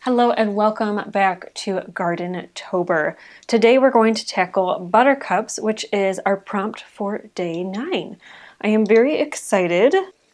Hello and welcome back to Gardentober. Today we're going to tackle Buttercups, which is our prompt for day 9. I am very excited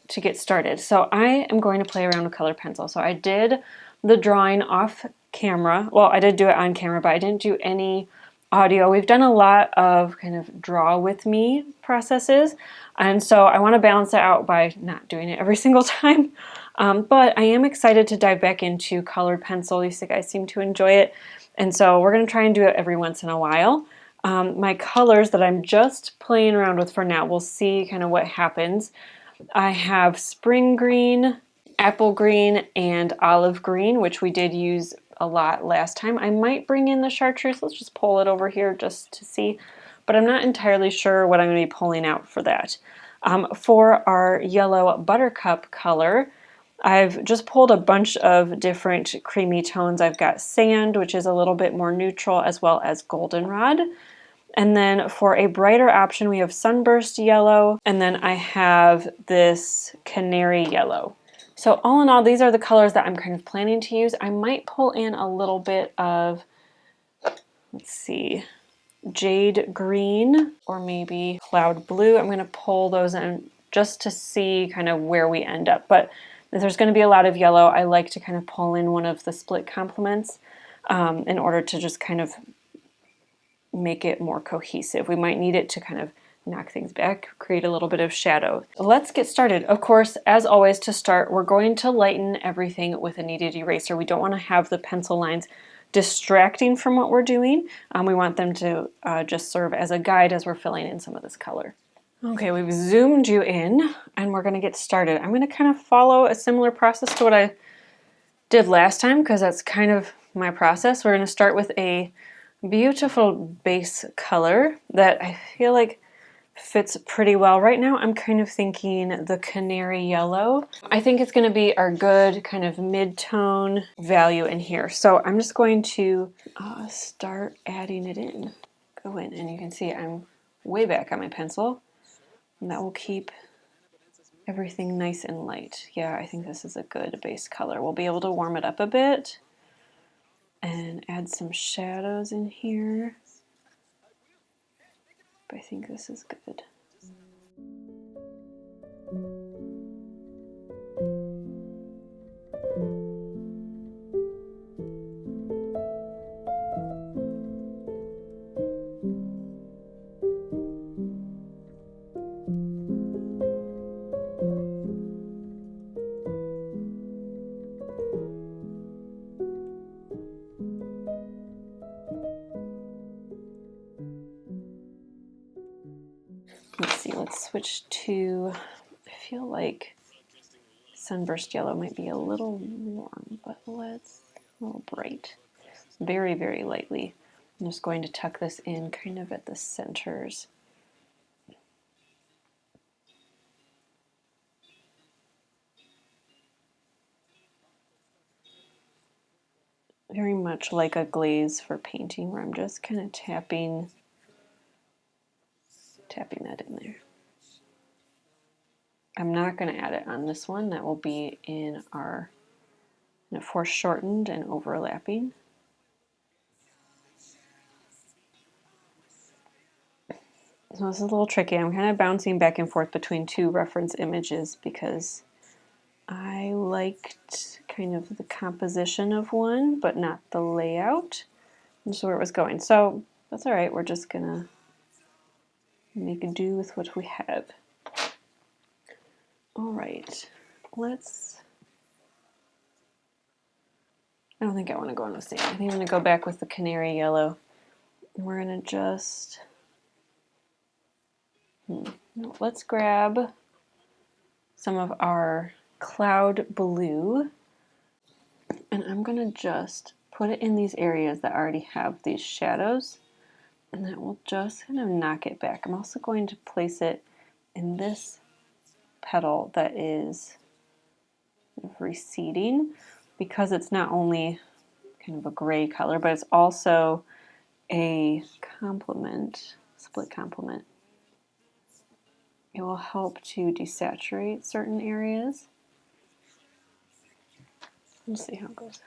to get started. So I am going to play around with color pencil. So I did the drawing off camera. Well, I did do it on camera, but I didn't do any audio. We've done a lot of kind of draw with me processes, and so I want to balance that out by not doing it every single time. But I am excited to dive back into colored pencil. You guys seem to enjoy it, and so we're going to try and do it every once in a while. My colors that I'm just playing around with for now, we'll see kind of what happens. I have spring green, apple green, and olive green, which we did use a lot last time. I might bring in the chartreuse. Let's just pull it over here just to see, but I'm not entirely sure what I'm going to be pulling out for that. For our yellow buttercup color, I've just pulled a bunch of different creamy tones. I've got sand, which is a little bit more neutral, as well as goldenrod. And then for a brighter option, we have sunburst yellow, and then I have this canary yellow. So all in all, these are the colors that I'm kind of planning to use. I might pull in a little bit of, let's see, jade green or maybe cloud blue. I'm going to pull those in just to see kind of where we end up. But if there's going to be a lot of yellow, I like to kind of pull in one of the split complements in order to just kind of make it more cohesive. We might need it to kind of knock things back, create a little bit of shadow. Let's get started. Of course, as always, to start, we're going to lighten everything with a kneaded eraser. We don't want to have the pencil lines distracting from what we're doing. We want them to just serve as a guide as we're filling in some of this color. Okay, we've zoomed you in and we're going to get started. I'm going to kind of follow a similar process to what I did last time because that's kind of my process. We're going to start with a beautiful base color that I feel like fits pretty well. Right now I'm kind of thinking the canary yellow. I think it's going to be our good kind of mid-tone value in here. So I'm just going to start adding it in. Go in and you can see I'm way back on my pencil, and that will keep everything nice and light. Yeah, I think this is a good base color. We'll be able to warm it up a bit and add some shadows in here. I think this is good. Let's see, let's switch to, I feel like sunburst yellow might be a little warm, but a little bright. Very, very lightly. I'm just going to tuck this in kind of at the centers. Very much like a glaze for painting where I'm just kind of tapping that in there. I'm not going to add it on this one. That will be in our foreshortened and overlapping. So this is a little tricky. I'm kind of bouncing back and forth between two reference images because I liked kind of the composition of one, but not the layout. This is where it was going. So that's all right. We're just gonna make do with what we have. All right, I don't think I want to go on the same. I think I'm gonna go back with the canary yellow. We're gonna just, let's grab some of our cloud blue, and I'm gonna just put it in these areas that already have these shadows, and that will just kind of knock it back. I'm also going to place it in this petal that is receding because it's not only kind of a gray color, but it's also a complement, split complement. It will help to desaturate certain areas. Let's see how it goes.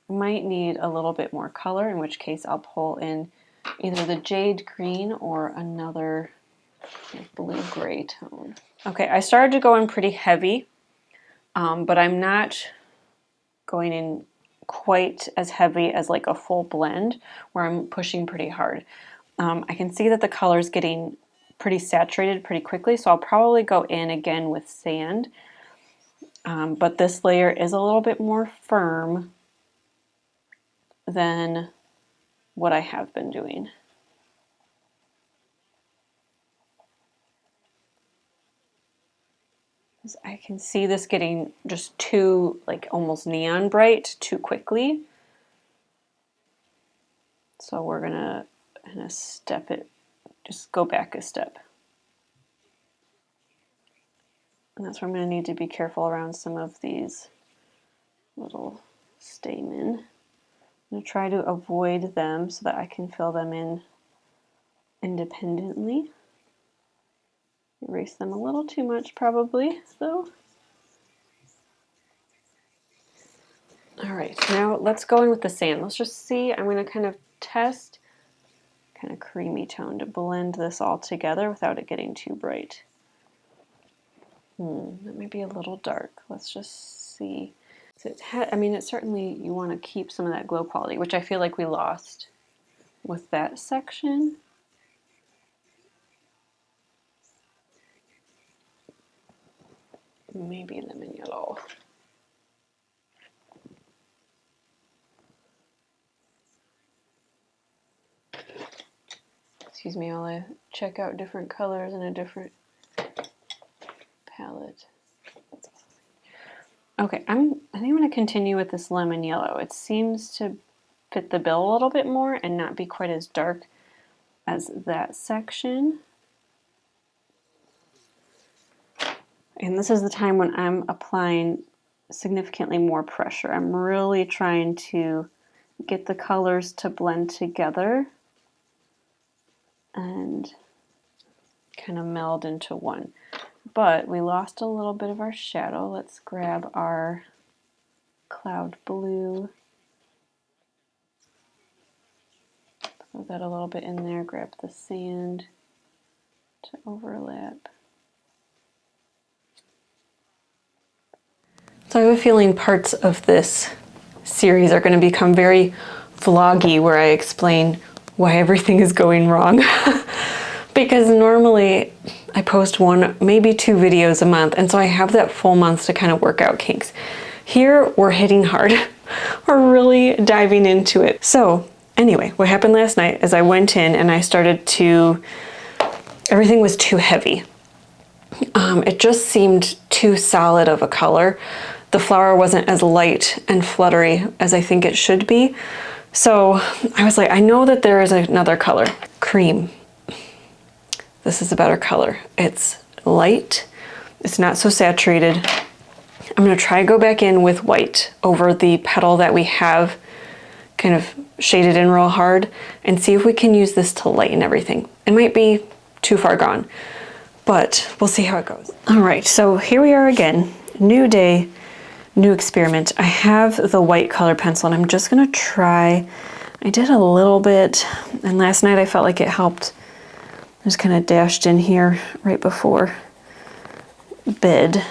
might need a little bit more color, in which case I'll pull in either the jade green or another blue-gray tone. Okay, I started to go in pretty heavy, but I'm not going in quite as heavy as like a full blend where I'm pushing pretty hard. I can see that the color is getting pretty saturated pretty quickly, so I'll probably go in again with sand. But this layer is a little bit more firm than what I have been doing. I can see this getting just too, like, almost neon bright too quickly. So we're gonna step it, just go back a step. And that's where I'm gonna need to be careful around some of these little stamen. I'm gonna try to avoid them so that I can fill them in independently. Erase them a little too much probably, though. All right, now let's go in with the sand. Let's just see, I'm gonna kind of test kind of creamy tone to blend this all together without it getting too bright. That might be a little dark. Let's just see. So I mean, it certainly, you want to keep some of that glow quality, which I feel like we lost with that section. Maybe lemon yellow. Excuse me while I check out different colors in a different palette. Okay, I think I'm going to continue with this lemon yellow. It seems to fit the bill a little bit more and not be quite as dark as that section. And this is the time when I'm applying significantly more pressure. I'm really trying to get the colors to blend together and kind of meld into one. But we lost a little bit of our shadow. Let's grab our cloud blue. Throw that a little bit in there. Grab the sand to overlap. So I have a feeling parts of this series are going to become very vloggy, where I explain why everything is going wrong. Because normally I post 1, maybe 2 videos a month, and so I have that full month to kind of work out kinks. Here we're hitting hard. We're really diving into it. So anyway, what happened last night is I went in and I started to, everything was too heavy. It just seemed too solid of a color. The flower wasn't as light and fluttery as I think it should be. So I was like, I know that there is another color, cream. This is a better color. It's light, it's not so saturated. I'm gonna try to go back in with white over the petal that we have kind of shaded in real hard and see if we can use this to lighten everything. It might be too far gone, but we'll see how it goes. All right, so here we are again, new day, new experiment. I have the white color pencil and I'm just gonna try. I did a little bit, and last night I felt like it helped. I just kind of dashed in here right before bed,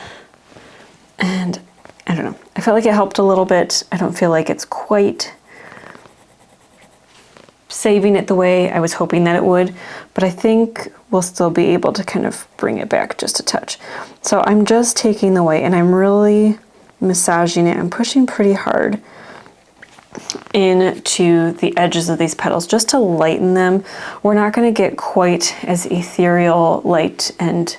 and I don't know, I felt like it helped a little bit. I don't feel like it's quite saving it the way I was hoping that it would, but I think we'll still be able to kind of bring it back just a touch. So I'm just taking the white and I'm really massaging it. I'm pushing pretty hard into the edges of these petals just to lighten them. We're not going to get quite as ethereal, light, and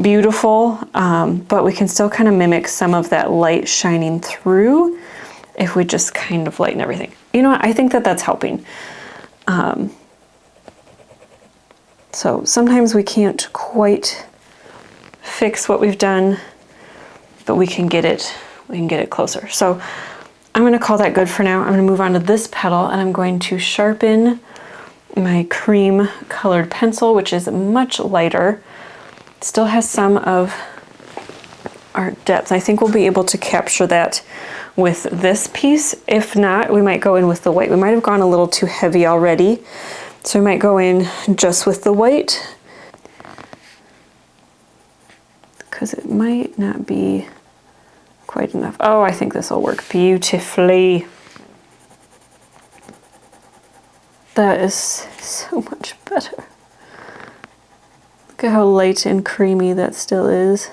beautiful, but we can still kind of mimic some of that light shining through if we just kind of lighten everything. You know what? I think that that's helping. So sometimes we can't quite fix what we've done, but we can get it closer. So I'm going to call that good for now. I'm going to move on to this petal and I'm going to sharpen my cream colored pencil, which is much lighter. Still has some of our depth. I think we'll be able to capture that with this piece. If not, we might go in with the white. We might have gone a little too heavy already, so we might go in just with the white, because it might not be quite enough. Oh, I think this will work beautifully. That is so much better. Look at how light and creamy that still is.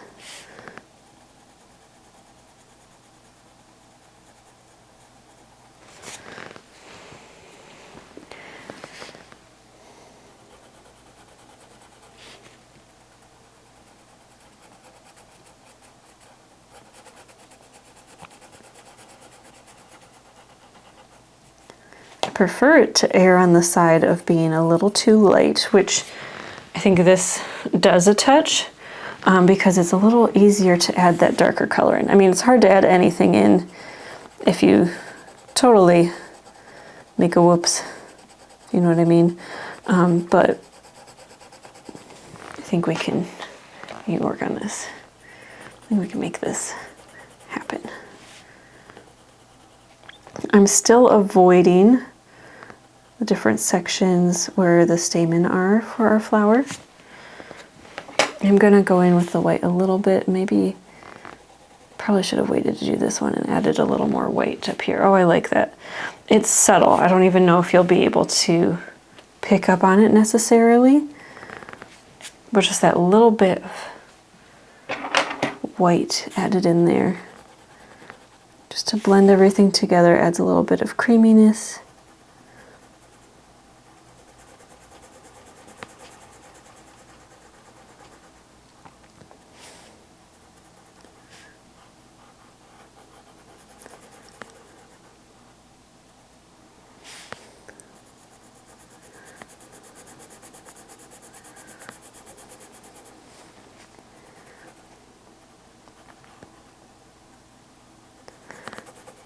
Prefer it to err on the side of being a little too light, which I think this does a touch, because it's a little easier to add that darker color in. I mean, it's hard to add anything in if you totally make a whoops, you know what I mean? But I think we can work on this. I think we can make this happen. I'm still avoiding the different sections where the stamen are for our flower. I'm gonna go in with the white a little bit. Maybe, probably should have waited to do this one and added a little more white up here. Oh, I like that. It's subtle. I don't even know if you'll be able to pick up on it necessarily, but just that little bit of white added in there, just to blend everything together, adds a little bit of creaminess.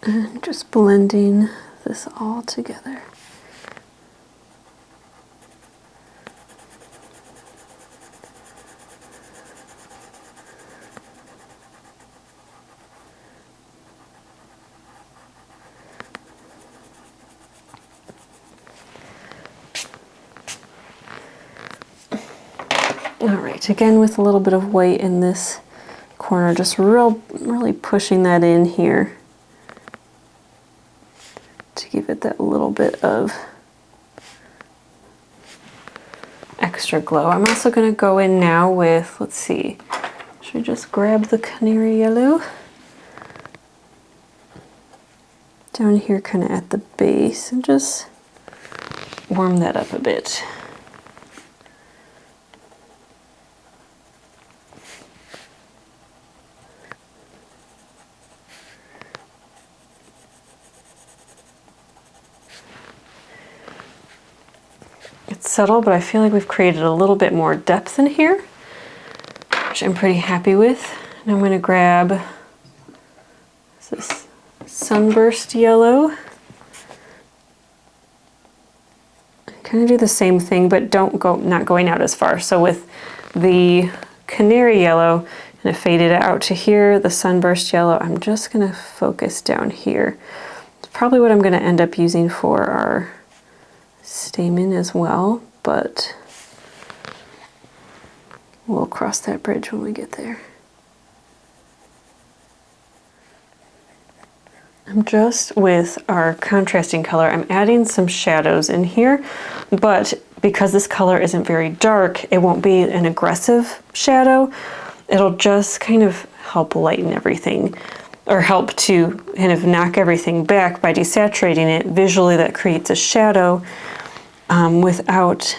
And just blending this all together. All right, again with a little bit of white in this corner, just really pushing that in here to give it that little bit of extra glow. I'm also going to go in now with, let's see, should we just grab the canary yellow down here kind of at the base and just warm that up a bit. It's subtle, but I feel like we've created a little bit more depth in here, which I'm pretty happy with. And I'm going to grab this sunburst yellow. Kind of do the same thing, but not going out as far. So with the canary yellow, and fade it out to here, the sunburst yellow, I'm just going to focus down here. It's probably what I'm going to end up using for our stamen as well, but we'll cross that bridge when we get there. I'm just with our contrasting color, I'm adding some shadows in here, but because this color isn't very dark, it won't be an aggressive shadow. It'll just kind of help lighten everything, or help to kind of knock everything back by desaturating it. Visually, that creates a shadow without,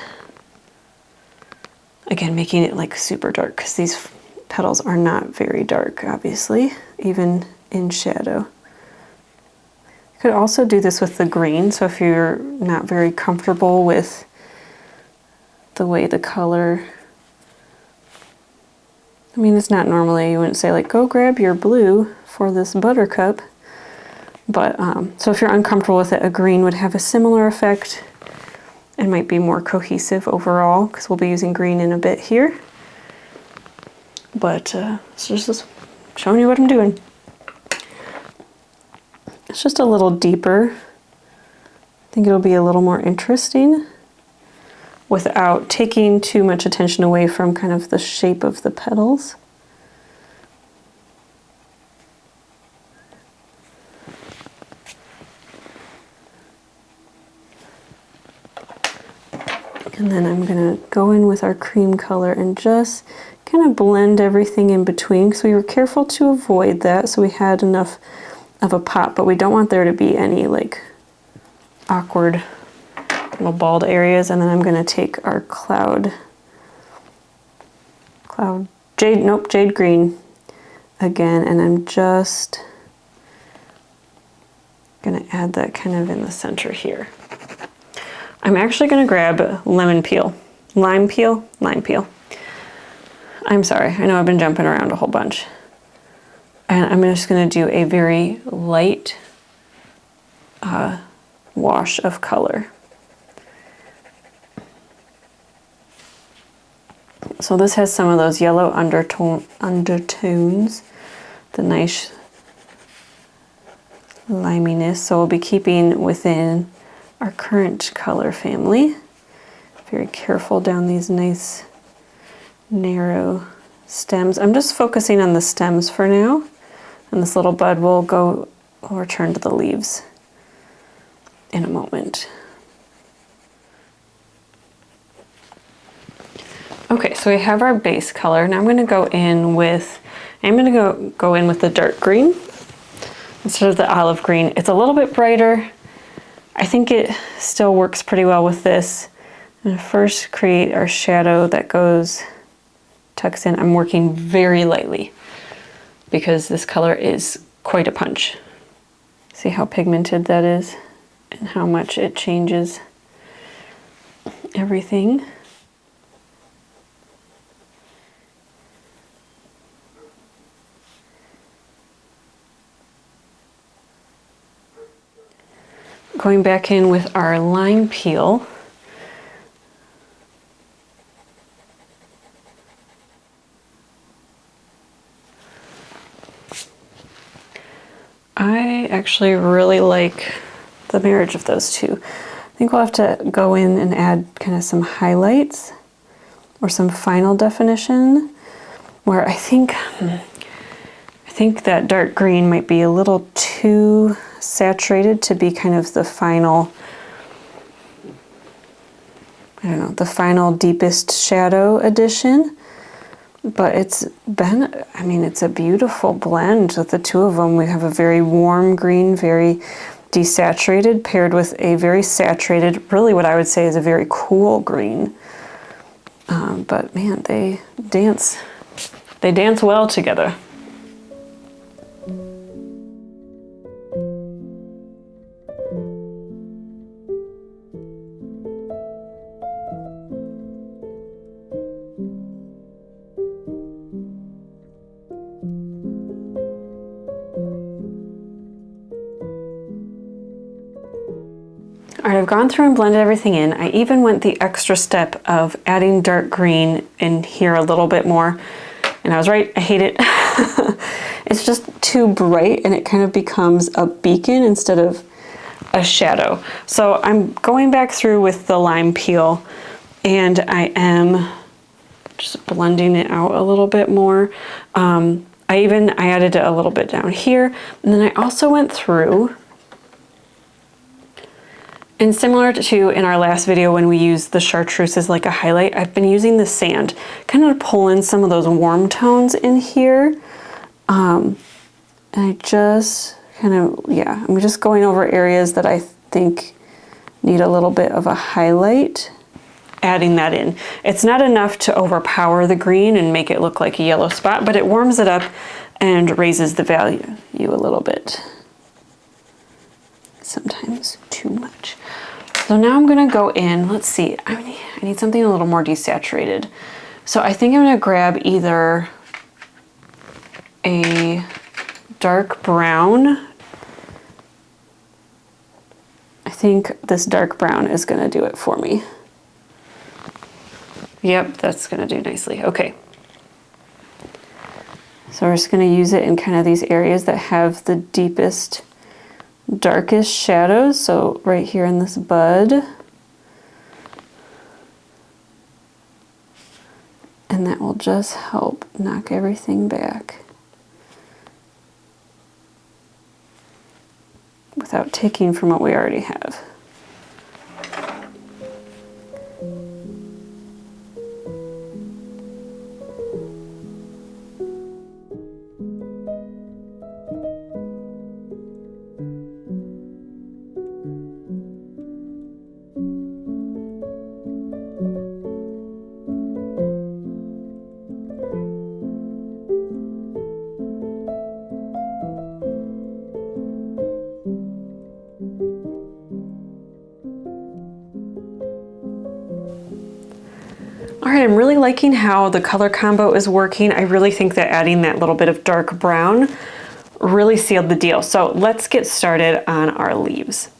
again, making it like super dark, because these petals are not very dark, obviously, even in shadow. You could also do this with the green, so if you're not very comfortable with the way the color, I mean, it's not normally, you wouldn't say like, go grab your blue for this buttercup, but so if you're uncomfortable with it, a green would have a similar effect and might be more cohesive overall, because we'll be using green in a bit here. But it's just showing you what I'm doing. It's just a little deeper. I think it'll be a little more interesting without taking too much attention away from kind of the shape of the petals. And then I'm gonna go in with our cream color and just kind of blend everything in between, because we were careful to avoid that, so we had enough of a pop, but we don't want there to be any like awkward little bald areas. And then I'm gonna take our jade green again, and I'm just gonna add that kind of in the center here. I'm actually going to grab lime peel. I'm sorry, I know I've been jumping around a whole bunch. And I'm just going to do a very light wash of color. So this has some of those yellow undertones, the nice liminess. So we'll be keeping within our current color family. Very careful down these nice narrow stems. I'm just focusing on the stems for now, and this little bud will return to the leaves in a moment. Okay, so we have our base color. Now I'm going to go in with the dark green instead of the olive green. It's a little bit brighter. I think it still works pretty well with this. I'm gonna first create our shadow that tucks in. I'm working very lightly because this color is quite a punch. See how pigmented that is and how much it changes everything. Going back in with our lime peel. I actually really like the marriage of those two. I think we'll have to go in and add kind of some highlights or some final definition, where I think that dark green might be a little too saturated to be kind of the final, I don't know, the final deepest shadow addition. But it's a beautiful blend with the two of them. We have a very warm green, very desaturated, paired with a very saturated, really what I would say is a very cool green. But man, they dance well together. All right, I've gone through and blended everything in. I even went the extra step of adding dark green in here a little bit more. And I was right, I hate it. It's just too bright and it kind of becomes a beacon instead of a shadow. So I'm going back through with the lime peel and I am just blending it out a little bit more. I added it a little bit down here. And then I also went through, and similar to in our last video when we used the chartreuse as like a highlight, I've been using the sand, kind of to pull in some of those warm tones in here. And I just I'm just going over areas that I think need a little bit of a highlight, adding that in. It's not enough to overpower the green and make it look like a yellow spot, but it warms it up and raises the value a little bit. Sometimes too much. So now I'm gonna go in, let's see, I need something a little more desaturated. So I think I'm gonna grab either a dark brown. I think this dark brown is gonna do it for me. Yep, that's gonna do nicely, okay. So we're just gonna use it in kind of these areas that have the deepest darkest shadows, so right here in this bud. And that will just help knock everything back without taking from what we already have. All right, I'm really liking how the color combo is working. I really think that adding that little bit of dark brown really sealed the deal. So let's get started on our leaves.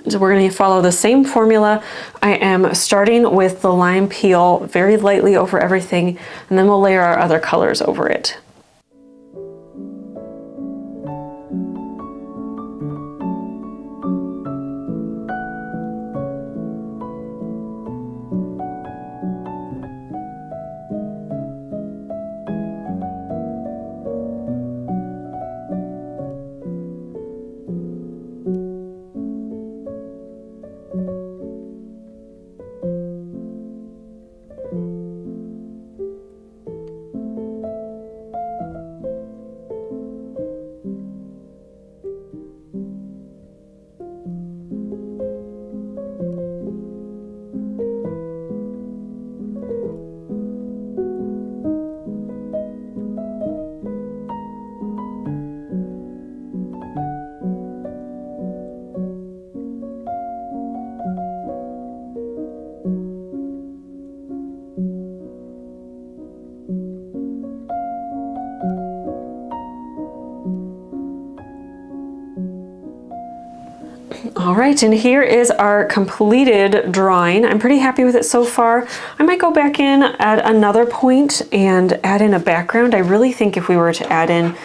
So we're going to follow the same formula. I am starting with the lime peel very lightly over everything, and then we'll layer our other colors over it. All right, and here is our completed drawing. I'm pretty happy with it so far. I might go back in at another point and add in a background. I really think if we were to add in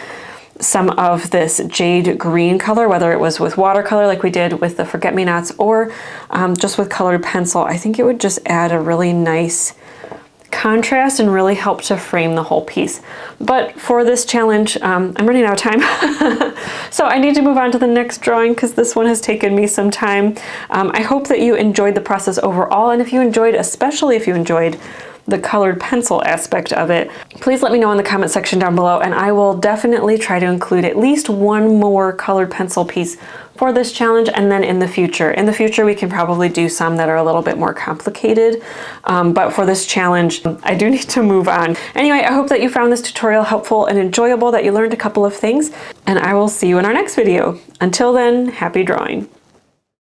some of this jade green color, whether it was with watercolor like we did with the forget-me-nots or just with colored pencil, I think it would just add a really nice contrast and really help to frame the whole piece. But for this challenge, I'm running out of time. So I need to move on to the next drawing because this one has taken me some time. I hope that you enjoyed the process overall, and if you enjoyed, especially if you enjoyed the colored pencil aspect of it, please let me know in the comment section down below, and I will definitely try to include at least one more colored pencil piece for this challenge. And then in the future we can probably do some that are a little bit more complicated, but for this challenge I do need to move on. Anyway, I hope that you found this tutorial helpful and enjoyable, that you learned a couple of things, and I will see you in our next video. Until then, happy drawing.